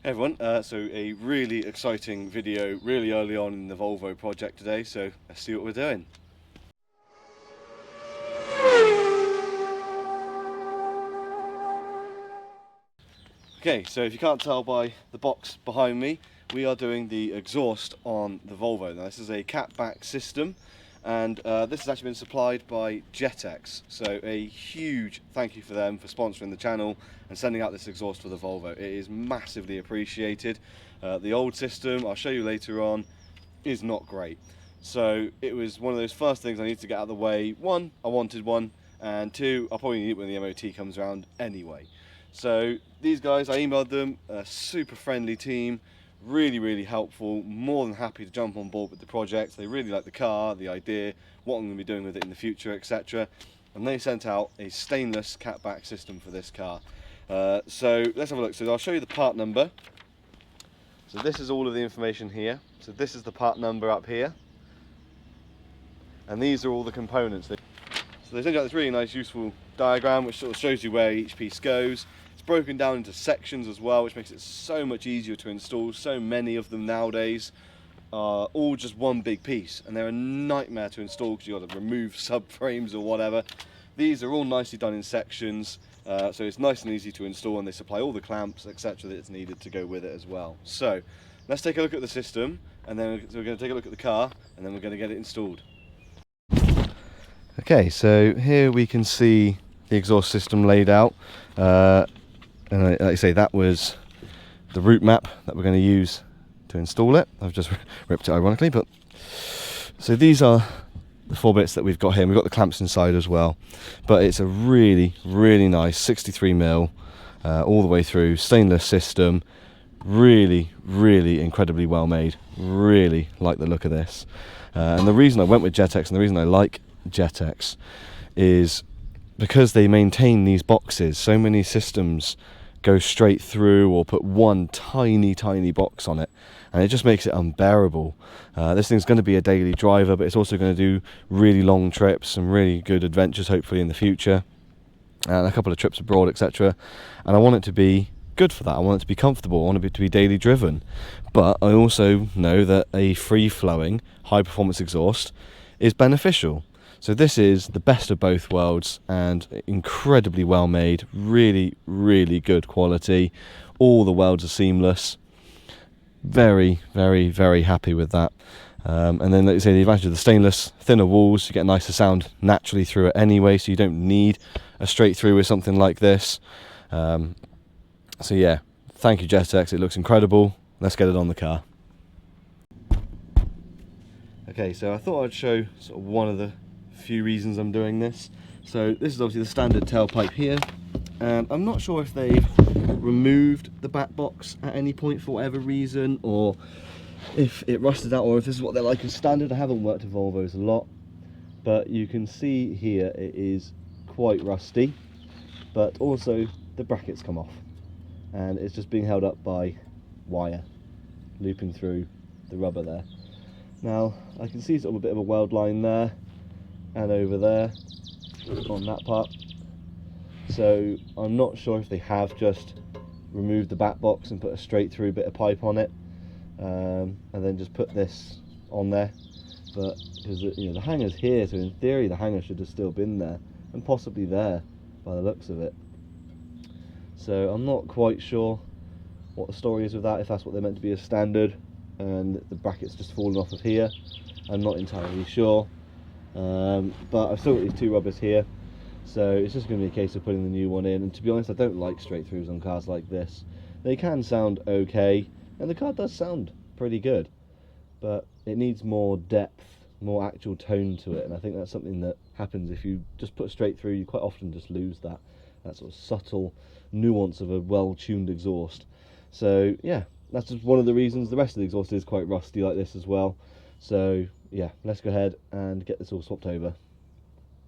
Hey everyone, so a really exciting video really early on in the Volvo project today, so let's see what we're doing. Okay, so if you can't tell by the box behind me, we are doing the exhaust on the Volvo. Now this is a catback system, and this has actually been supplied by Jetex, so a huge thank you for them for sponsoring the channel and sending out this exhaust for the Volvo. It is massively appreciated. The old system, I'll show you later on, is not great. So it was one of those first things I need to get out of the way. One, I wanted one, and two, I'll probably need it when the MOT comes around anyway. So these guys, I emailed them, a super friendly team, really helpful, more than happy to jump on board with the project. They really like the car, the idea, what I'm going to be doing with it in the future, etc. And they sent out a stainless catback system for this car. So let's have a look. So I'll show you the part number. So this is all of the information here. So this is the part number up here. And these are all the components. So they sent out this really nice useful diagram which sort of shows you where each piece goes. It's broken down into sections as well, which makes it so much easier to install. So many of them nowadays are all just one big piece, and they're a nightmare to install because you've got to remove subframes or whatever. These are all nicely done in sections, so it's nice and easy to install, and they supply all the clamps, etc. that is needed to go with it as well. So let's take a look at the system, and then we're going to take a look at the car, and then we're going to get it installed. Okay, so here we can see the exhaust system laid out, and like I say, that was the route map that we're going to use to install it. I've just ripped it ironically, but so these are the 4 bits that we've got here. We've got the clamps inside as well, but it's a really nice 63mm all the way through stainless system. Really incredibly well made. Really like the look of this, and the reason I went with Jetex and the reason I like Jetex is because they maintain these boxes. So many systems go straight through or put one tiny box on it, and it just makes it unbearable. This thing's going to be a daily driver, but it's also going to do really long trips and really good adventures hopefully in the future, and a couple of trips abroad, etc. And I want it to be good for that. I want it to be comfortable. I want it to be daily driven, but I also know that a free-flowing high performance exhaust is beneficial. So this is the best of both worlds, and incredibly well made, really good quality. All the welds are seamless. Very happy with that. And then, like you say, the advantage of the stainless, thinner walls, you get nicer sound naturally through it anyway, so you don't need a straight through with something like this. So yeah, thank you Jetex, it looks incredible. Let's get it on the car. Okay, so I thought I'd show sort of one of the few reasons I'm doing this. So this is obviously the standard tailpipe here, and I'm not sure if they've removed the back box at any point for whatever reason, or if it rusted out, or if this is what they're like as standard. I haven't worked with Volvos a lot, but you can see here it is quite rusty, but also the brackets come off and it's just being held up by wire looping through the rubber there. Now I can see sort of a bit of a weld line there and over there on that part, so I'm not sure if they have just removed the back box and put a straight through bit of pipe on it, and then just put this on there. But because the hanger's here, so in theory the hanger should have still been there and possibly there by the looks of it. So I'm not quite sure what the story is with that, if that's what they're meant to be as standard and the bracket's just fallen off of here. I'm not entirely sure. But I've still got these 2 rubbers here, so it's just going to be a case of putting the new one in. And to be honest, I don't like straight throughs on cars like this. They can sound okay, and the car does sound pretty good, but it needs more depth, more actual tone to it, and I think that's something that happens if you just put straight through. You quite often just lose that sort of subtle nuance of a well-tuned exhaust. So yeah, that's just one of the reasons. The rest of the exhaust is quite rusty like this as well. So yeah, let's go ahead and get this all swapped over.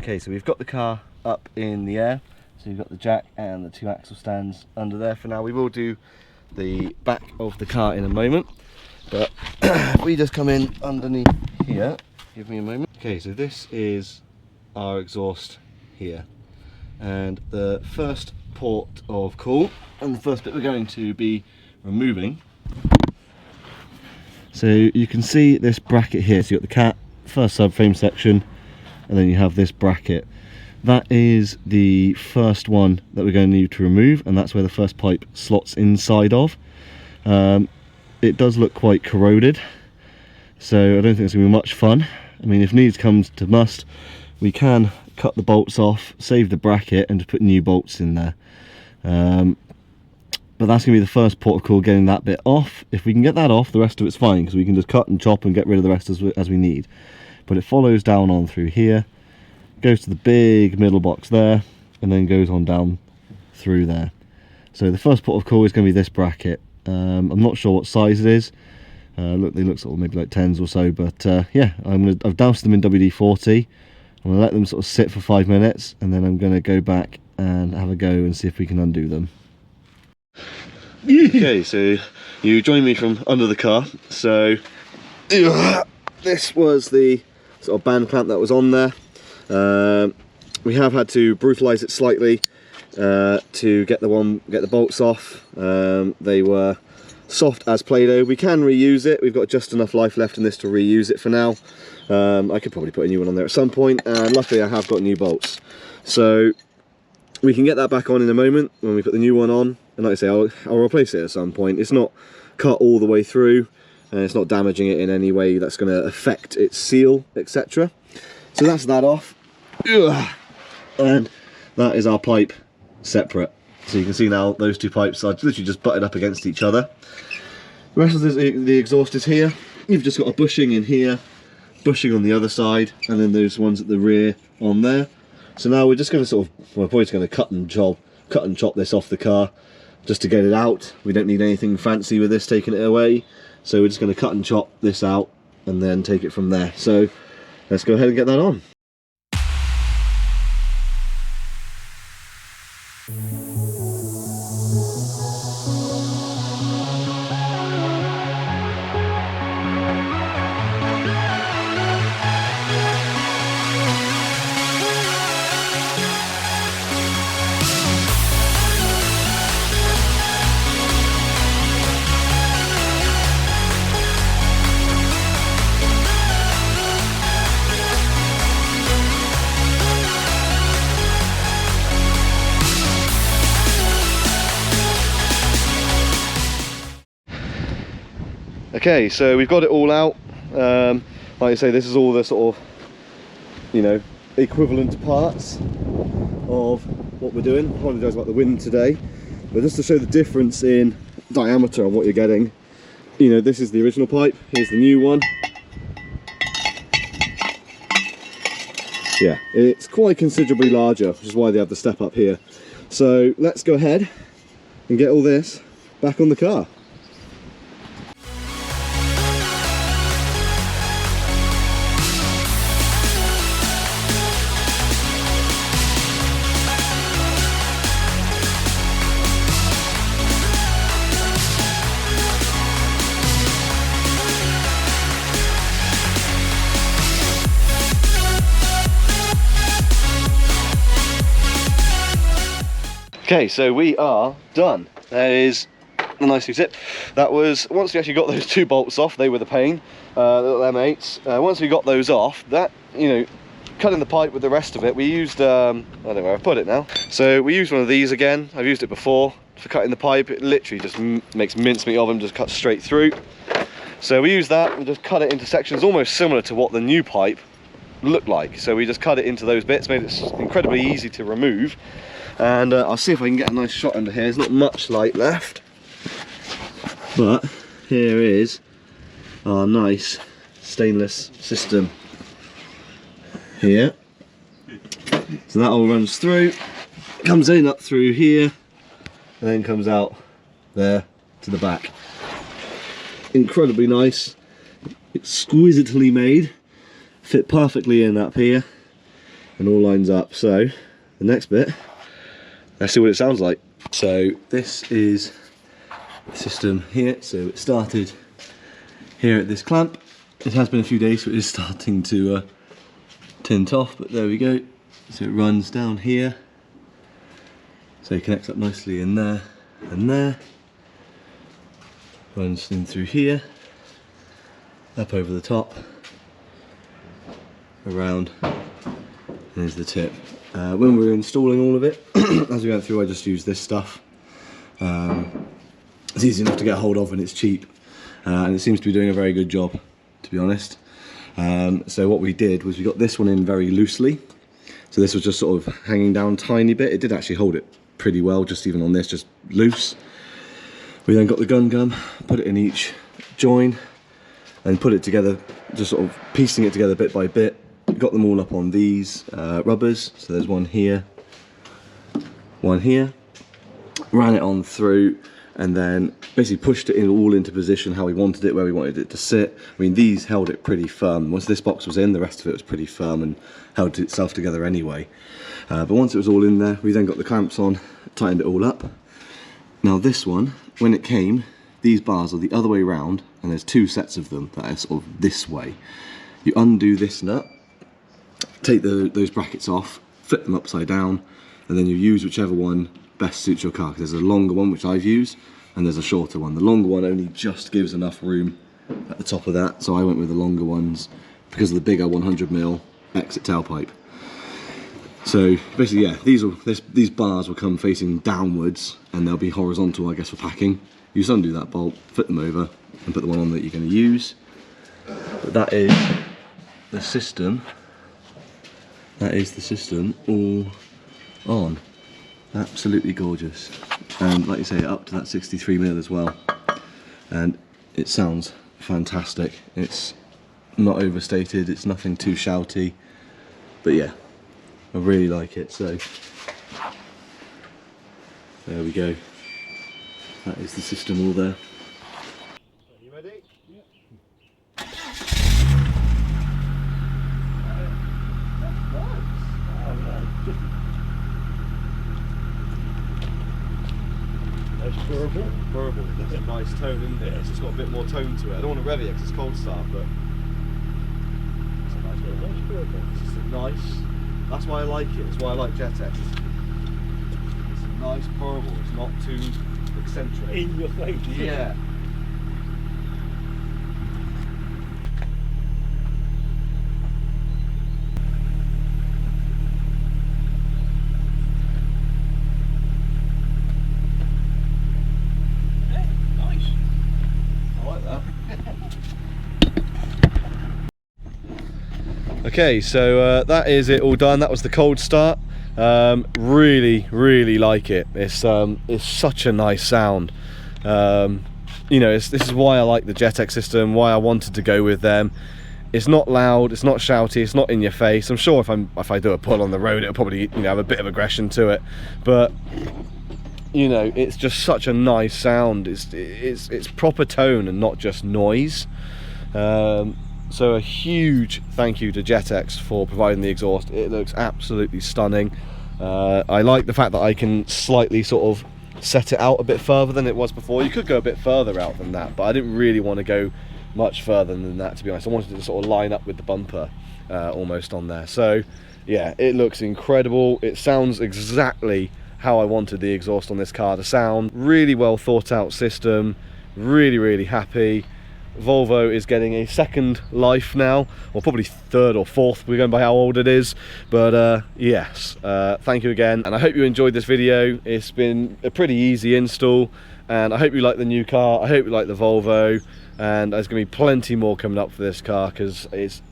Okay, so we've got the car up in the air, so you've got the jack and the 2 axle stands under there for now. We will do the back of the car in a moment, but we just come in underneath here. Give me a moment. Okay, so this is our exhaust here, and the first port of call and the first bit we're going to be removing. So you can see this bracket here. So you've got the cat, first subframe section, and then you have this bracket. That is the first one that we're going to need to remove, and that's where the first pipe slots inside of. It does look quite corroded, so I don't think it's going to be much fun. I mean, if needs comes to must, we can cut the bolts off, save the bracket, and just put new bolts in there. But that's going to be the first port of call, getting that bit off. If we can get that off, the rest of it's fine, because we can just cut and chop and get rid of the rest as we need. But it follows down on through here, goes to the big middle box there, and then goes on down through there. So the first port of call is going to be this bracket. I'm not sure what size it is. Look, they look sort of maybe like 10s or so, but yeah, I've doused them in WD-40. I'm going to let them sort of sit for 5 minutes, and then I'm going to go back and have a go and see if we can undo them. Okay, so you joined me from under the car. So this was the sort of band clamp that was on there. We have had to brutalise it slightly to get the bolts off. They were soft as Play-Doh. We can reuse it. We've got just enough life left in this to reuse it for now. I could probably put a new one on there at some point, and luckily I have got new bolts. So we can get that back on in a moment when we put the new one on. And like I say, I'll replace it at some point. It's not cut all the way through, and it's not damaging it in any way that's going to affect its seal, etc. So that's that off. And that is our pipe separate. So you can see now those two pipes are literally just butted up against each other. The rest of the exhaust is here. You've just got a bushing in here, bushing on the other side, and then those ones at the rear on there. So now we're just going to sort of, we're probably just going to cut and chop this off the car just to get it out. We don't need anything fancy with this taking it away, so we're just going to cut and chop this out and then take it from there. So let's go ahead and get that on. Okay, so we've got it all out. Like I say, this is all the sort of, you know, equivalent parts of what we're doing. I apologise about the wind today, but just to show the difference in diameter on what you're getting. You know, this is the original pipe, here's the new one. Yeah, it's quite considerably larger, which is why they have the step up here. So let's go ahead and get all this back on the car. Okay, so we are done. That is a nice new tip. That was, once we actually got those two bolts off, they were the pain, little M8s. Once we got those off, that, you know, cutting the pipe with the rest of it, we used, I don't know where I've put it now. So we used one of these again. I've used it before for cutting the pipe. It literally just makes mincemeat of them, just cut straight through. So we used that and just cut it into sections almost similar to what the new pipe looked like. So we just cut it into those bits, made it incredibly easy to remove. And I'll see if I can get a nice shot under here. There's not much light left, but here is our nice stainless system here. So that all runs through, comes in up through here, and then comes out there to the back. Incredibly nice, exquisitely made, fit perfectly in up here, and all lines up. So the next bit, let's see what it sounds like. So this is the system here. So it started here at this clamp. It has been a few days, so it is starting to tint off, but there we go. So it runs down here. So it connects up nicely in there and there. Runs in through here, up over the top, around, and there's the tip. When we were installing all of it, as we went through, I just used this stuff. It's easy enough to get hold of and it's cheap, and it seems to be doing a very good job, to be honest. So what we did was we got this one in very loosely. So this was just sort of hanging down a tiny bit. It did actually hold it pretty well, just even on this, just loose. We then got the gun gum, put it in each join, and put it together, just sort of piecing it together bit by bit. Got them all up on these rubbers. So there's one here, one here. Ran it on through, and then basically pushed it in all into position how we wanted it, where we wanted it to sit. I mean, these held it pretty firm. Once this box was in, the rest of it was pretty firm and held itself together anyway. But once it was all in there, we then got the clamps on, tightened it all up. Now this one, when it came, these bars are the other way round, and there's two sets of them that are sort of this way. You undo this nut, take those brackets off, flip them upside down, and then you use whichever one best suits your car. Because there's a longer one, which I've used, and there's a shorter one. The longer one only just gives enough room at the top of that, so I went with the longer ones because of the bigger 100mm exit tailpipe. So basically, yeah, these bars will come facing downwards, and they'll be horizontal, I guess, for packing. You just undo that bolt, flip them over, and put the one on that you're going to use. But that is the system. That is the system all on. Absolutely gorgeous. And like you say, up to that 63mm as well. And it sounds fantastic. It's not overstated, it's nothing too shouty. But yeah, I really like it. So there we go. That is the system all there. Are you ready? Yeah. That's purple. Purple. That's a nice tone, isn't it? It's just got a bit more tone to it. I don't want to rev it because it's cold start, but it's a nice purple. Nice purple. It's just a nice. That's why I like it. It's why I like Jetex. It's a nice purple. It's not too eccentric. In your face. Yeah. Okay, so that is it all done. That was the cold start. Really like it. It's such a nice sound. You know, this is why I like the Jetex system, why I wanted to go with them. It's not loud, it's not shouty, it's not in your face. I'm sure if I do a pull on the road, it'll probably, you know, have a bit of aggression to it, but you know, it's just such a nice sound. It's proper tone and not just noise. So a huge thank you to Jetex for providing the exhaust. It looks absolutely stunning. I like the fact that I can slightly sort of set it out a bit further than it was before. You could go a bit further out than that, but I didn't really want to go much further than that, to be honest. I wanted to sort of line up with the bumper almost on there. So yeah, it looks incredible. It sounds exactly how I wanted the exhaust on this car to sound. Really well thought out system. Really happy. Volvo is getting a second life now, or probably third or fourth, we're going by how old it is. But yes, thank you again, and I hope you enjoyed this video. It's been a pretty easy install, and I hope you like the new car. I hope you like the Volvo, and there's going to be plenty more coming up for this car because it's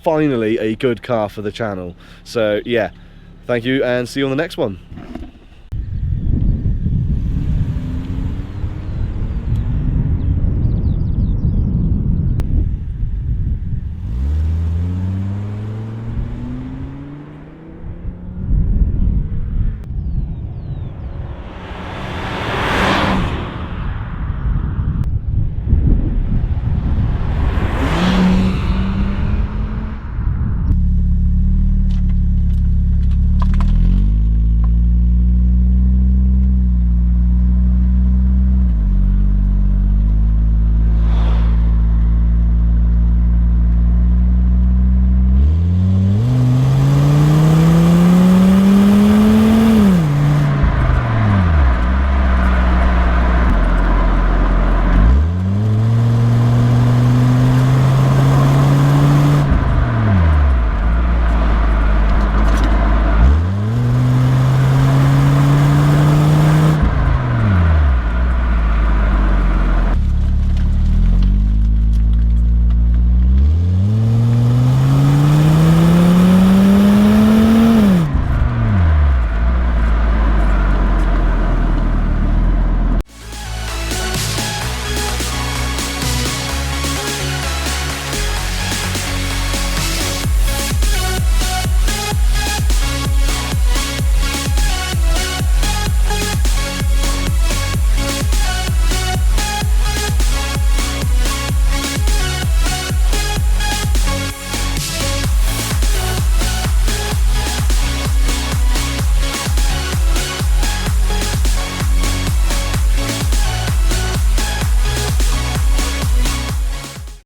finally a good car for the channel. So yeah, thank you, and see you on the next one.